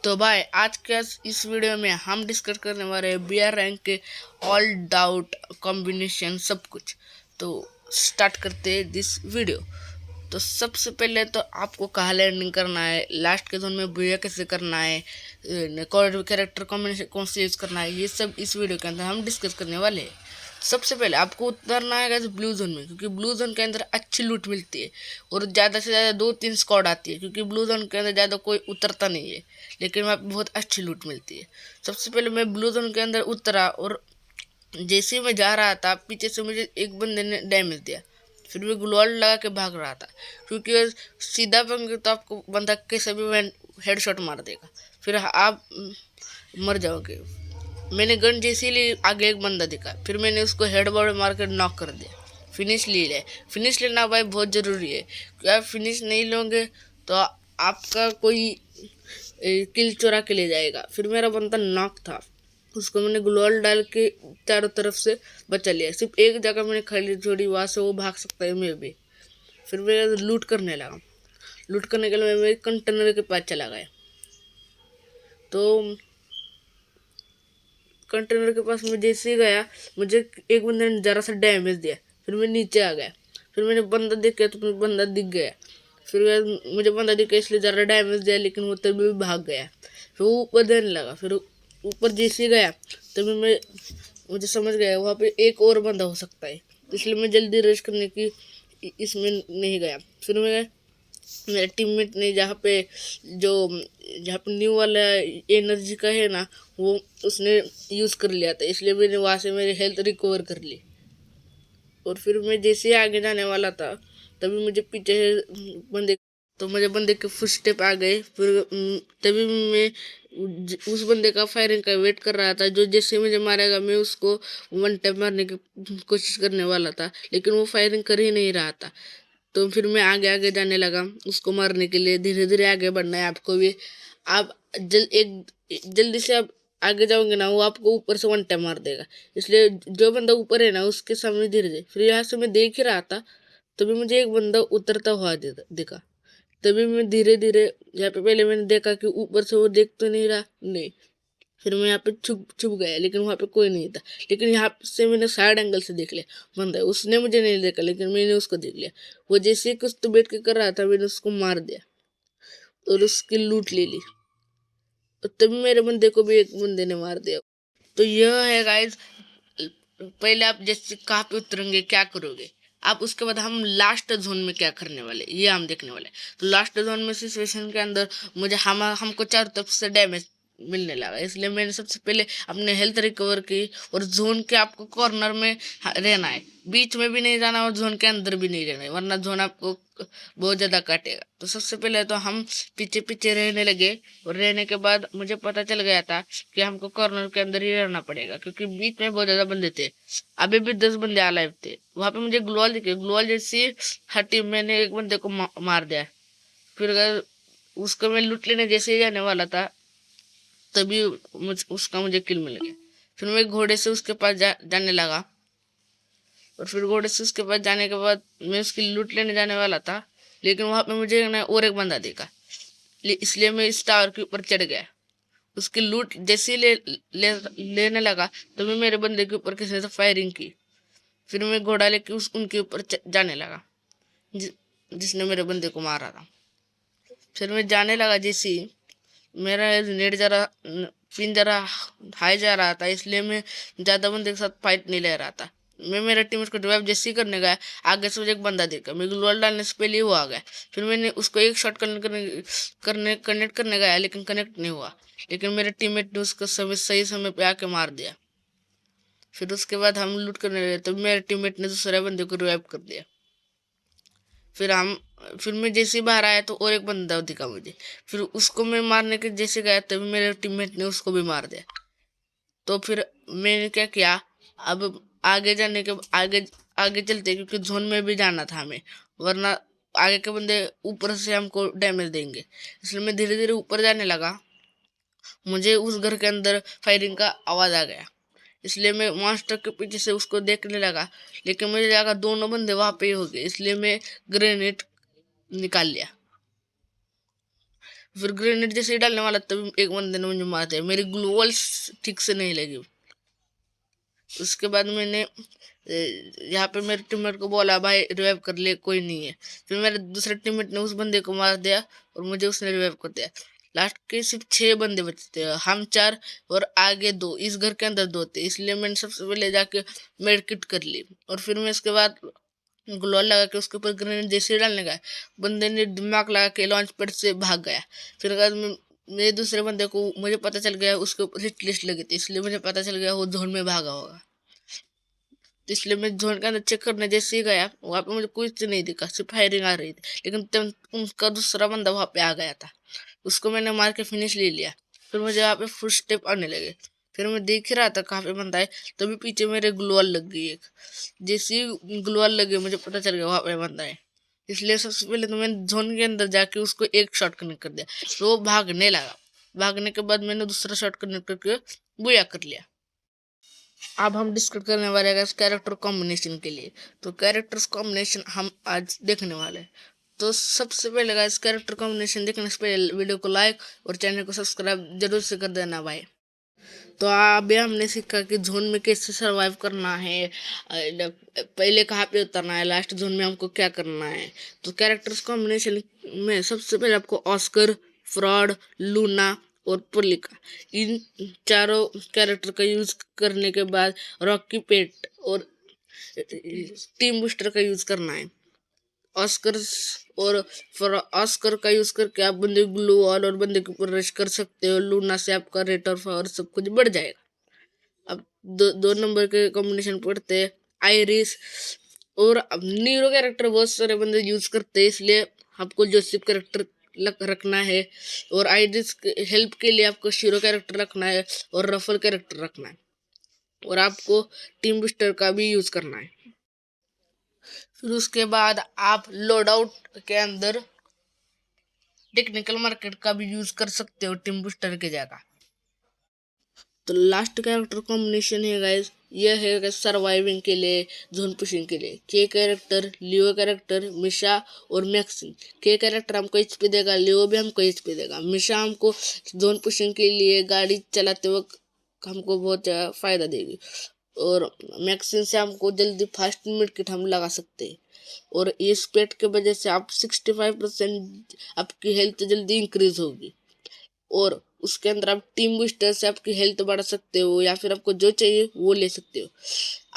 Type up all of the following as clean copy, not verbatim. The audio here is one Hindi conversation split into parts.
तो भाई आज के इस वीडियो में हम डिस्कस करने वाले हैं बीआर रैंक के ऑल डाउट कॉम्बिनेशन सब कुछ। तो स्टार्ट करते हैं दिस वीडियो। तो सबसे पहले तो आपको कहाँ लैंडिंग करना है, लास्ट के जोन में बुया कैसे करना है, कैरेक्टर कॉम्बिनेशन कौन सा यूज़ करना है, ये सब इस वीडियो के अंदर हम डिस्कस करने वाले हैं। सबसे पहले आपको उतरना है ब्लू जोन में, क्योंकि ब्लू जोन के अंदर अच्छी लूट मिलती है और ज़्यादा से ज़्यादा 2-3 स्क्वाड आती है, क्योंकि ब्लू जोन के अंदर ज़्यादा कोई उतरता नहीं है, लेकिन वहाँ पे बहुत अच्छी लूट मिलती है। सबसे पहले मैं ब्लू जोन के अंदर उतरा और जैसे ही मैं जा रहा था पीछे से मुझे एक बंदे ने डैमेज दिया। फिर मैं ग्लोअल लगा के भाग रहा था, क्योंकि सीधा पंगे तो आपको बंदा कैसे भी हेडशॉट मार देगा, फिर आप मर जाओगे। मैंने गन जैसे ली, आगे एक बंदा दिखा, फिर मैंने उसको हेडबॉड मार कर नॉक कर दिया, फिनिश ले लिया। फिनिश लेना भाई बहुत ज़रूरी है, क्योंकि आप फिनिश नहीं लोगे तो आपका कोई किल चुरा के ले जाएगा। फिर मेरा बंदा नॉक था, उसको मैंने ग्लोअल डाल के चारों तरफ से बचा लिया। सिर्फ एक जगह मैंने खाली छोड़ी, वहाँ से वो भाग सकता है, मैं भी। फिर मैं लूट करने लगा। लूट करने के लिए मैं कंटेनर के पास चला गया। तो कंटेनर के पास मैं जैसे ही गया, मुझे एक बंदे ने जरा सा डैमेज दिया। फिर मैं नीचे आ गया। फिर मैंने बंदा देखा तो मुझे बंदा दिख गया। फिर मुझे बंदा दिख गया, इसलिए ज़रा डैमेज दिया, लेकिन वो तभी भी भाग गया। फिर वो ऊपर देने लगा। फिर ऊपर जैसे ही गया तभी मुझे समझ गया वहाँ पे एक और बंदा हो सकता है, इसलिए मैं जल्दी रश करने की इसमें नहीं गया। फिर मैं मेरे टीममेट ने जहाँ पे न्यू वाला एनर्जी का है ना, वो उसने यूज़ कर लिया था, इसलिए मैंने वहाँ से मेरी हेल्थ रिकवर कर ली। और फिर मैं जैसे ही आगे जाने वाला था तभी मुझे पीछे से बंदे तो मुझे बंदे के फुट स्टेप आ गए। फिर तभी मैं उस बंदे का फायरिंग का वेट कर रहा था, जो जैसे मुझे मारेगा मैं उसको वन टैप मारने की कोशिश करने वाला था, लेकिन वो फायरिंग कर ही नहीं रहा था। तो फिर मैं आगे आगे जाने लगा उसको मारने के लिए। धीरे धीरे आगे बढ़ना है आपको भी। आप जल्दी से आप आगे जाओगे ना, वो आपको ऊपर से वन टैप मार देगा, इसलिए जो बंदा ऊपर है ना उसके सामने धीरे धीरे। फिर यहाँ से मैं देख ही रहा था, तभी मुझे एक बंदा उतरता हुआ दिखा। तभी मैं धीरे धीरे, यहाँ पे पहले मैंने देखा कि ऊपर से वो देख तो नहीं रहा, नहीं। फिर मैं यहाँ पे छुप छुप गया, लेकिन वहाँ पे कोई नहीं था। लेकिन यहाँ से मैंने साइड एंगल से देख लिया बंदा, उसने मुझे नहीं देखा, लेकिन मैंने उसको देख लिया। वो जैसे ही कुछ तो बैठ के कर रहा था, मैंने उसको मार दिया और उसकी लूट ले ली। और तभी मेरे बंदे को भी एक बंदे ने मार दिया। तो यह है गाइस, पहले आप जैसे कहाँ पे उतरेंगे, क्या करोगे आप, उसके बाद हम लास्ट जोन में क्या करने वाले ये हम देखने वाले। तो लास्ट जोन में सिचुएशन के अंदर मुझे हमको चारों तरफ से डैमेज मिलने लगा, इसलिए मैंने सबसे पहले अपने हेल्थ रिकवर की। और जोन के आपको कॉर्नर में रहना है, बीच में भी नहीं जाना और जोन के अंदर भी नहीं रहना है, वरना जोन आपको बहुत ज़्यादा काटेगा। तो सबसे पहले तो हम पीछे पीछे रहने लगे, और रहने के बाद मुझे पता चल गया था कि हमको कॉर्नर के अंदर ही रहना पड़ेगा, क्योंकि बीच में बहुत ज़्यादा बंदे थे। अभी भी 10 बंदे अलाइव थे। वहाँ पे मुझे ग्लोअल दिखे, ग्लोअल जैसी हटी, मैंने एक बंदे को मार दिया। फिर उसको मैं लूट लेने जैसे ही जाने वाला था, तभी मुझे किल मिल गया। फिर मैं घोड़े से उसके पास जाने लगा, और फिर घोड़े से उसके पास जाने के बाद मैं उसकी लूट लेने जाने वाला था, लेकिन वहाँ पे मुझे ना और एक बंदा देखा, इसलिए मैं इस टावर के ऊपर चढ़ गया। उसकी लूट जैसे ही लेने लगा तो मैं मेरे बंदे के ऊपर किसी ने फायरिंग की। फिर मैं घोड़ा लेके उनके ऊपर जाने लगा, जिसने मेरे बंदे को मारा था। फिर मैं जाने लगा, जैसे ही मेरा नेट जरा पिन जरा हाई जा रहा था, इसलिए मैं ज़्यादा बंदे के साथ फाइट नहीं ले रहा था। मैं मेरा टीम उसको रिवाइव जैसे ही करने गया, आगे से मुझे एक बंदा देखा, मैं ग्लोअल डालने से पहले ही वो आ गया। फिर मैंने उसको एक शॉट कनेक्ट करने गया, लेकिन कनेक्ट नहीं हुआ, लेकिन मेरे टीममेट ने उसको सही समय पे आके मार दिया। फिर उसके बाद हम लूट करने लगे, तो मेरे टीममेट ने दूसरे बंदे को रिवाइव कर दिया। फिर मैं जैसे ही बाहर आया तो और एक बंदा दिखा मुझे, फिर उसको मैं मारने के जैसे गया तभी मेरे टीममेट ने उसको भी मार दिया। तो फिर मैंने क्या किया, अब आगे जाने के आगे आगे चलते, क्योंकि जोन में भी जाना था हमें, वरना आगे के बंदे ऊपर से हमको डैमेज देंगे। इसलिए मैं धीरे धीरे ऊपर जाने लगा। मुझे उस घर के अंदर फायरिंग का आवाज़ आ गया, इसलिए मैं मॉन्स्टर के पीछे से उसको देखने लगा, लेकिन मुझे लगा दोनों बंदे वहाँ पे ही हो गए, इसलिए मैं ग्रेनेड निकाल लिया। फिर ग्रेनेड जैसे ही डालने वाला तभी एक बंदे ने मुझे मार दिया, मेरी ग्लू वॉल ठीक से नहीं लगी। उसके बाद मैंने यहाँ पे मेरे टीममेट को बोला भाई रिवाइव कर ले, कोई नहीं है। फिर मेरे दूसरे टीममेट ने उस बंदे को मार दिया और मुझे उसने रिवाइव कर दिया। लास्ट के सिर्फ 6 बंदे बचे थे, हम 4 और आगे 2, इस घर के अंदर 2 थे, इसलिए मैंने सबसे पहले जाके मेडकिट कर ली। और फिर मैं इसके बाद ग्लोल लगा के उसके ऊपर ग्रेनेड जैसे डालने गया, बंदे ने दिमाग लगा के लॉन्च पैड से भाग गया। फिर बाद में मेरे दूसरे बंदे को मुझे पता चल गया उसके ऊपर हिट लिस्ट लगी थी, इसलिए मुझे पता चल गया वो जोन में भागा होगा। तो इसलिए मैं जोन के अंदर चेक करने जैसे ही गया, वहाँ पे मुझे कुछ नहीं दिखा, सिर्फ फायरिंग आ रही थी। लेकिन तब उनका दूसरा बंदा वहाँ पे आ गया था, उसको मैंने मार के फिनिश ले लिया। फिर मुझे वहाँ पे फुट स्टेप आने लगे, फिर मैं देख ही रहा था कहाँ पे बंदा है, तभी पीछे मेरे ग्लोअल लग गई एक। जैसे ही ग्लोअल लगे मुझे पता चल गया वहाँ पे बंदा है, इसलिए सबसे पहले तो मैंने जोन के अंदर जाके उसको एक शॉट कनेक्ट कर दिया, तो वो भागने लगा। भागने के बाद मैंने दूसरा शॉट कनेक्ट करके बुया कर लिया। अब हम डिस्कस करने वाले हैं कैरेक्टर कॉम्बिनेशन के लिए। तो कैरेक्टर्स कॉम्बिनेशन हम आज देखने वाले हैं। तो सबसे पहले गाइस कैरेक्टर कॉम्बिनेशन देखने से पहले वीडियो को लाइक और चैनल को सब्सक्राइब जरूर से कर देना भाई। तो अभी हमने सीखा कि जोन में कैसे सरवाइव करना है, पहले कहाँ पे उतरना है, लास्ट जोन में हमको क्या करना है। तो कैरेक्टर्स कॉम्बिनेशन में सबसे पहले आपको ऑस्कर, फ्रॉड, लूना और पुलिका, इन चारों कैरेक्टर का यूज करने के बाद रॉकी पेट और टीम बूस्टर का यूज करना है। ऑस्कर और फॉर ऑस्कर का यूज करके आप बंदे ग्लू वॉल और बंदे के ऊपर रश कर सकते हो, लूना से आपका रेट और पावर सब कुछ बढ़ जाएगा। अब दो नंबर के कॉम्बिनेशन पढ़ते हैं आयरिस और अब नीरो कैरेक्टर बहुत सारे बंदे यूज करते हैं, इसलिए आपको जोसेफ कैरेक्टर रखना है, और आयरिस हेल्प के लिए आपको शीरो कैरेक्टर रखना है और रफल कैरेक्टर रखना है, और आपको टीम बूस्टर का भी यूज करना है। फिर उसके बाद आप लोड आउट के अंदर टेक्निकल मार्केट का भी यूज कर सकते हो टीम बूस्टर के जगह। तो लास्ट कैरेक्टर कॉम्बिनेशन है गाइस, ये है सर्वाइविंग के लिए, जोन पुशिंग के लिए। के कैरेक्टर, लियो कैरेक्टर, मिशा और मैक्सिन। के कैरेक्टर हमको एचपी देगा, लियो भी हमको एचपी देगा, मिशा हमको जोन पुशिंग के लिए गाड़ी चलाते वक्त हमको बहुत फायदा देगी, और मैक्सिन से हमको जल्दी फास्ट मिड किट हम लगा सकते हैं। और इस पेट के वजह से आप 65% आपकी हेल्थ जल्दी इंक्रीज होगी, और उसके अंदर आप टीम बूस्टर से आपकी हेल्थ बढ़ा सकते हो, या फिर आपको जो चाहिए वो ले सकते हो।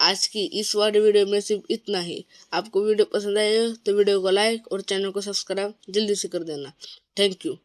आज की इस वाली वीडियो में सिर्फ इतना ही। आपको वीडियो पसंद आए तो वीडियो को लाइक और चैनल को सब्सक्राइब जल्दी से कर देना। Thank you.